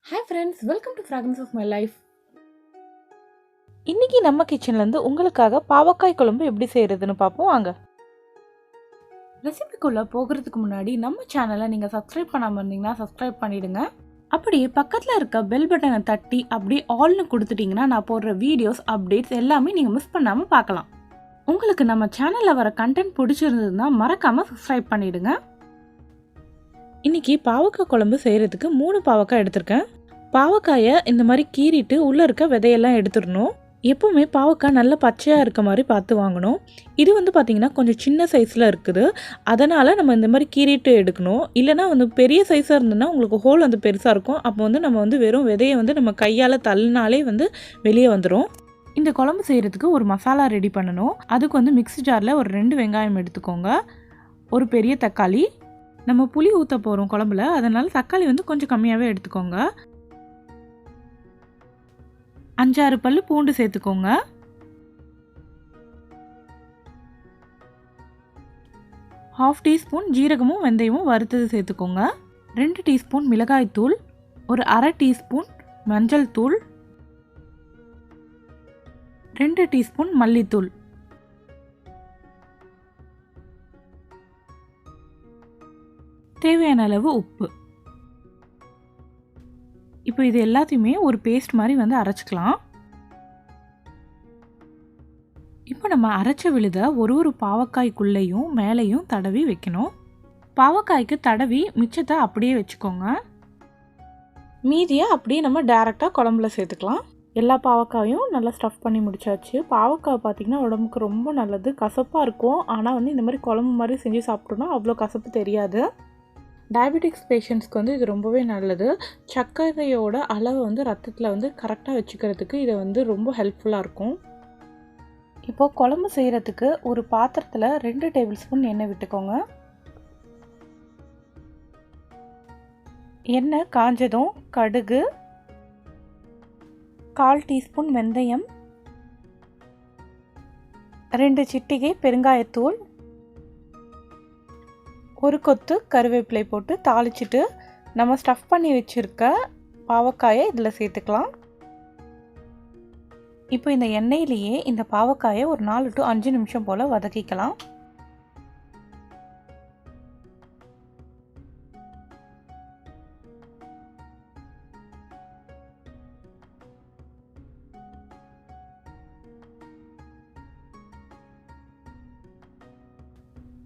Hi friends, welcome to Fragrance of My Life. இன்னைக்கு நம்ம கிச்சன்ல இருந்து உங்களுக்காக பாவக்காய் குழம்பு எப்படி செய்யறதுன்னு பார்ப்போம் வாங்க. ரெசிபிக்குள்ள போகிறதுக்கு முன்னாடி நம்ம சேனலை நீங்க சப்ஸ்கிரைப் பண்ணாம இருந்தீங்கன்னா சப்ஸ்கிரைப் பண்ணிடுங்க. அப்படியே பக்கத்துல இருக்க பெல் பட்டனை தட்டி அப்படியே ஆல்னு கொடுத்துட்டீங்கன்னா நான் போடுற வீடியோஸ் அப்டேட்ஸ் எல்லாமே நீங்க மிஸ் பண்ணாம பார்க்கலாம். உங்களுக்கு நம்ம சேனல்ல வர கண்டென்ட் பிடிச்சிருந்ததுன்னா மறக்காம சப்ஸ்கிரைப் பண்ணிடுங்க. இன்னைக்கு பாவக்காய் குழம்பு செய்யறதுக்கு 3 பாவக்காய் எடுத்திருக்கேன். பாவக்காயை இந்த மாதிரி கீறிட்டு உள்ள இருக்க விதையெல்லாம் எடுத்துடணும். எப்பவுமே பாவக்காய் நல்ல பச்சையாக இருக்க மாதிரி பார்த்து வாங்கணும். இது பார்த்தீங்கன்னா கொஞ்சம் சின்ன சைஸில் இருக்குது, அதனால் நம்ம இந்த மாதிரி கீறிட்டு எடுக்கணும். இல்லைனா பெரிய சைஸாக இருந்ததுன்னா உங்களுக்கு ஹோல் பெருசாக இருக்கும். அப்போ நம்ம வெறும் விதையை நம்ம கையால் தள்ளினாலே வெளியே வந்துடும். இந்த குழம்பு செய்கிறதுக்கு ஒரு மசாலா ரெடி பண்ணணும். அதுக்கு மிக்ஸி ஜாரில் ஒரு 2 வெங்காயம் எடுத்துக்கோங்க, ஒரு பெரிய தக்காளி. நம்ம புளி ஊற்ற போகிறோம் குழம்புல, அதனால் தக்காளி கொஞ்சம் கம்மியாகவே எடுத்துக்கோங்க. 5-6 பல்லு பூண்டு சேர்த்துக்கோங்க. 1/2 டீஸ்பூன் ஜீரகமும் வெந்தயமும் வறுத்தது சேர்த்துக்கோங்க. 2 டீஸ்பூன் மிளகாய் தூள், ஒரு 1/2 டீஸ்பூன் மஞ்சள் தூள், 2 டீஸ்பூன் மல்லித்தூள். தேவையான அளவு உப்பு. இப்போ இது எல்லாத்தையுமே ஒரு பேஸ்ட் மாதிரி அரைச்சிக்கலாம். இப்போ நம்ம அரைச்ச விழுதை ஒரு பாவக்காய்க்குள்ளேயும் மேலேயும் தடவி வைக்கணும். பாவக்காய்க்கு தடவி மிச்சத்தை அப்படியே வச்சுக்கோங்க. மீதியை அப்படியே நம்ம டைரெக்டாக குழம்புல சேர்த்துக்கலாம். எல்லா பாவக்காயும் நல்லா ஸ்டஃப் பண்ணி முடிச்சாச்சு. பாவக்காய் பார்த்திங்கன்னா உடம்புக்கு ரொம்ப நல்லது. கசப்பாக இருக்கும், ஆனால் இந்த மாதிரி குழம்பு மாதிரி செஞ்சு சாப்பிட்டோன்னா அவ்வளோ கசப்பு தெரியாது. டயபெட்டிக்ஸ் பேஷண்ட்ஸ்க்கு இது ரொம்பவே நல்லது. சர்க்கரையோட அளவை ரத்தத்தில் கரெக்டாக வச்சுக்கிறதுக்கு இது ரொம்ப ஹெல்ப்ஃபுல்லாக இருக்கும். இப்போது குழம்பு செய்கிறதுக்கு ஒரு பாத்திரத்தில் 2 டேபிள் ஸ்பூன் எண்ணெய் விட்டுக்கோங்க. எண்ணெய் காஞ்சதும் கடுகு, 1/4 டீஸ்பூன் வெந்தயம், 2 சிட்டிகை பெருங்காயத்தூள், ஒரு கொத்து கருவேப்பிலை போட்டு தாளிச்சிட்டு நம்ம ஸ்டஃப் பண்ணி வச்சுருக்க பாவக்காயை இதில் சேர்த்துக்கலாம். இப்போ இந்த எண்ணெயிலேயே இந்த பாவக்காயை ஒரு 4 to 5 நிமிஷம் போல் வதக்கிக்கலாம்.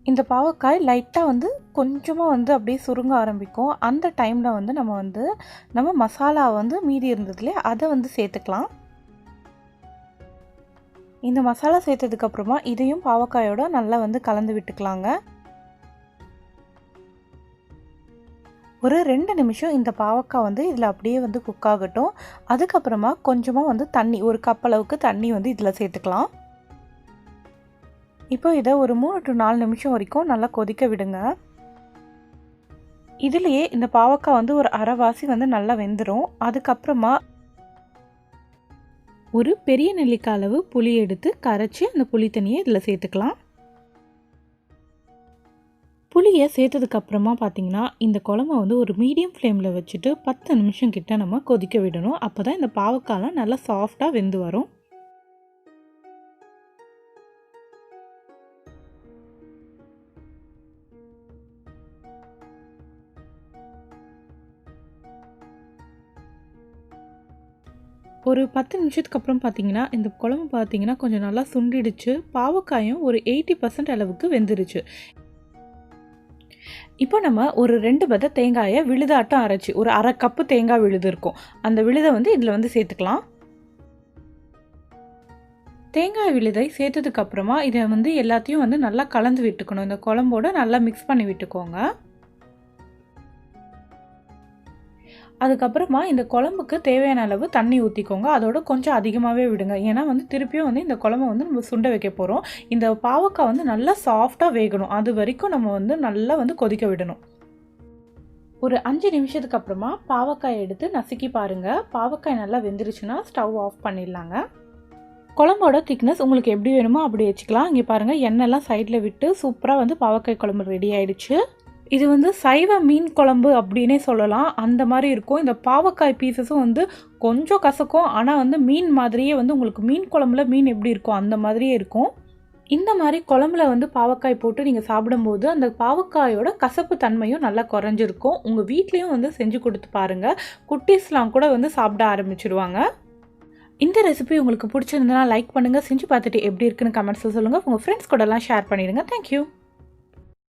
இந்த பாவக்காய் லைட்டாக கொஞ்சமாக அப்படியே சுருங்க ஆரம்பிக்கும். அந்த டைமில் நம்ம மசாலா மீதி இருந்ததுலேயே அதை சேர்த்துக்கலாம். இந்த மசாலா சேர்த்ததுக்கப்புறமா இதையும் பாவக்காயோட நல்லா கலந்து விட்டுக்கலாங்க. ஒரு 2 நிமிஷம் இந்த பாவக்காய் இதில் அப்படியே குக் ஆகட்டும். அதுக்கப்புறமா கொஞ்சமாக தண்ணி, ஒரு கப் அளவுக்கு தண்ணி இதில் சேர்த்துக்கலாம். இப்போ இதை ஒரு 3 to 4 நிமிஷம் வரைக்கும் நல்லா கொதிக்க விடுங்க. இதுலேயே இந்த பாவக்காய் ஒரு அரைவாசி நல்லா வெந்துடும். அதுக்கப்புறமா ஒரு பெரிய நெல்லிக்காய் அளவு புளி எடுத்து கரைச்சி அந்த புளி தண்ணியை இதில் சேர்த்துக்கலாம். புளியை சேர்த்ததுக்கப்புறமா பார்த்திங்கன்னா இந்த குழம்பை ஒரு மீடியம் ஃப்ளேமில் வச்சுட்டு 10 நிமிஷம் கிட்ட நம்ம கொதிக்க விடணும். அப்போ தான் இந்த பாவக்காய்லாம் நல்லா சாஃப்டாக வெந்து வரும். ஒரு 10 நிமிஷத்துக்கு அப்புறம் பார்த்திங்கன்னா இந்த குழம்பு பார்த்திங்கன்னா கொஞ்சம் நல்லா சுண்டிடுச்சு. பாவக்காயும் ஒரு 80% அளவுக்கு வெந்துருச்சு. இப்போ நம்ம ஒரு 2 பத தேங்காயை விழுதாட்டம் அரைச்சி, ஒரு 1/2 கப்பு தேங்காய் விழுது இருக்கும், அந்த விழுதை இதில் சேர்த்துக்கலாம். தேங்காய் விழுதை சேர்த்ததுக்கப்புறமா இதை எல்லாத்தையும் நல்லா கலந்து விட்டுக்கணும். இந்த குழம்போட நல்லா மிக்ஸ் பண்ணி விட்டுக்கோங்க. அதுக்கப்புறமா இந்த குழம்புக்கு தேவையான அளவு தண்ணி ஊற்றிக்கோங்க. அதோட கொஞ்சம் அதிகமாகவே விடுங்க. ஏன்னா திருப்பியும் இந்த குழம்பை நம்ம சுண்ட வைக்க போகிறோம். இந்த பாவக்காய் நல்லா சாஃப்டாக வேகணும். அது வரைக்கும் நம்ம நல்லா கொதிக்க விடணும். ஒரு 5 நிமிஷத்துக்கு அப்புறமா பாவக்காயை எடுத்து நசுக்கி பாருங்கள். பாவக்காய் நல்லா வெந்துருச்சுன்னா ஸ்டவ் ஆஃப் பண்ணிடலாங்க. குழம்போட திக்னஸ் உங்களுக்கு எப்படி வேணுமோ அப்படி வச்சுக்கலாம். இங்கே பாருங்கள், எண்ணெய்லாம் சைடில் விட்டு சூப்பராக பாவக்காய் குழம்பு ரெடி ஆகிடுச்சு. இது வந்து சைவ மீன் குழம்பு அப்படின்னே சொல்லலாம். அந்த மாதிரி இருக்கும். இந்த பாவக்காய் பீசஸும் வந்து கொஞ்சம் கசக்கும். ஆனால் வந்து மீன் மாதிரியே வந்து உங்களுக்கு மீன் குழம்புல மீன் எப்படி இருக்கும் அந்த மாதிரியே இருக்கும். இந்த மாதிரி குழம்புல வந்து பாவக்காய் போட்டு நீங்கள் சாப்பிடும்போது அந்த பாவக்காயோட கசப்பு தன்மையும் நல்லா குறைஞ்சிருக்கும். உங்கள் வீட்லேயும் வந்து செஞ்சு கொடுத்து பாருங்கள். குட்டீஸ்லாம் கூட வந்து சாப்பிட ஆரம்பிச்சிடுவாங்க. இந்த ரெசிபி உங்களுக்கு பிடிச்சிருந்தனா லைக் பண்ணுங்கள். செஞ்சு பார்த்துட்டு எப்படி இருக்குன்னு கமெண்ட்ஸில் சொல்லுங்கள். உங்கள் ஃப்ரெண்ட்ஸ் கூடலாம் ஷேர் பண்ணிடுங்க. தேங்க்யூ.